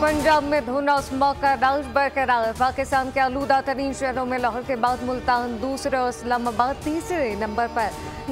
पंजाब में धुंध और स्मॉग का राज बरकरार। पाकिस्तान के आलूदा तरीन शहरों में लाहौर के बाद मुल्तान दूसरे और इस्लामाबाद तीसरे नंबर पर,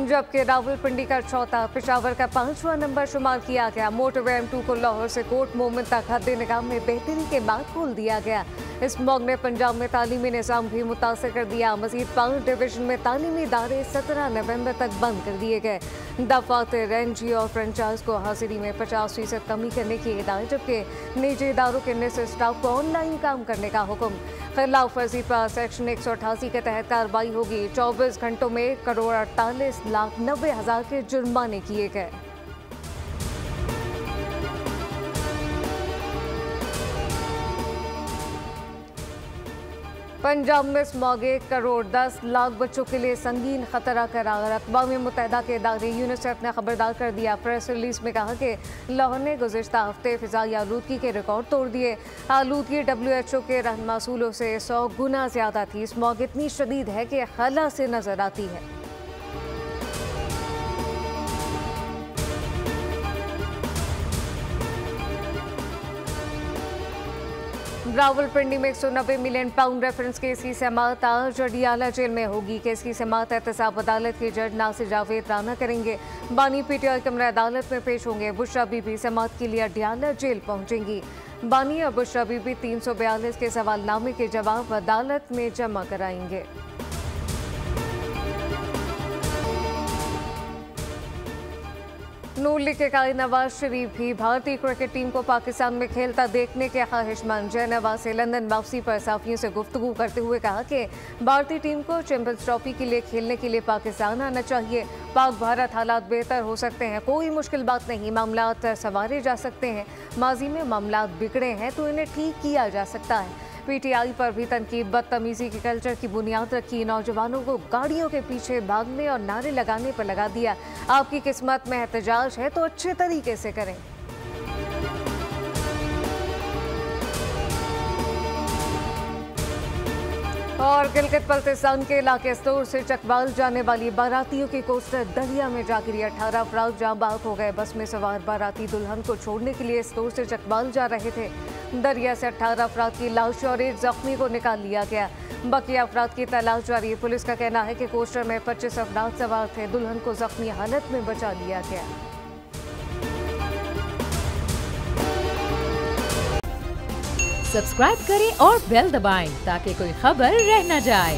जबकि रावलपिंडी का चौथा, पेशावर का 5वां नंबर शुमार किया गया। मोटरवे M2 को लाहौर से कोट मोमिन तक हद निगाह में बेहतरी के बाद खोल दिया गया। स्मॉग ने पंजाब में तालीमी निज़ाम भी मुतासर कर दिया। मजीद 5 डिवीजन में तालीमी इदारे 17 नवंबर तक बंद कर दिए गए। दफातर, NGO और फ्रेंचाइज को हाजिरी में 50% कमी करने की हिदायत, जबकि निजी इदारों के निजी स्टाफ को ऑनलाइन काम करने का हुक्म। खिलाफ वर्जी पर सेक्शन 188 के तहत कार्रवाई होगी। 24 घंटों में 1,48,90,000 के जुर्माने किए गए। पंजाब में स्मॉग 1,10,00,000 बच्चों के लिए संगीन खतरा करार। अक़वाम मुत्तहिदा के इदारे यूनिसेफ ने खबरदार कर दिया। प्रेस रिलीज में कहा कि लाहौर ने गुज़िश्ता हफ्ते फ़िज़ाई आलूदगी के रिकॉर्ड तोड़ दिए। आलूदगी WHO के रहनुमा असूलों से 100 गुना ज़्यादा थी। स्मॉग इतनी शदीद है कि खला से नज़र आती है। रावलपिंडी में 190 मिलियन पाउंड रेफरेंस केस की समाअत आज अडियाला जेल में होगी। केस की समाअत एहतसाब अदालत के जज नासिर जावेद राना करेंगे। बानी PTI कमरा अदालत में पेश होंगे। बुशरा बीबी समाअत के लिए अडियाला जेल पहुंचेंगी। बानी और बुशरा बीबी 342 के सवालनामे के जवाब अदालत में जमा कराएंगे। नून लीग के कायद नवाज शरीफ भी भारतीय क्रिकेट टीम को पाकिस्तान में खेलता देखने के ख्वाहिशमंद। जय नवाज से लंदन वापसी पर सहाफियों से गुफ्तगू करते हुए कहा कि भारतीय टीम को चैंपियंस ट्रॉफी के लिए खेलने के लिए पाकिस्तान आना चाहिए। पाक भारत हालात बेहतर हो सकते हैं, कोई मुश्किल बात नहीं, मामलात संवारे जा सकते हैं। माजी में मामलात बिगड़े हैं तो इन्हें ठीक किया जा सकता है। PTI पर भी तनकीद, बदतमीजी के कल्चर की बुनियाद रखी। नौजवानों को गाड़ियों के पीछे भागने और नारे लगाने पर लगा दिया। आपकी किस्मत में एहतजाज है तो अच्छे तरीके से करें। और गिलगित बल्तिस्तान के इलाके स्तूर से चकवाल जाने वाली बारातियों की कोस्टर दरिया में जा गिरी। 18 अफराद जाँ बहक हो गए। बस में सवार बाराती दुल्हन को छोड़ने के लिए स्तूर से चकवाल जा रहे थे। दरिया से 18 अफराद की लाश और एक जख्मी को निकाल लिया गया। बकिया अफराद की तलाश जारी है। पुलिस का कहना है कि कोस्टर में 25 अफराद सवार थे। दुल्हन को जख्मी हालत में बचा लिया गया। सब्सक्राइब करें और बेल दबाएं ताकि कोई खबर रह न जाए।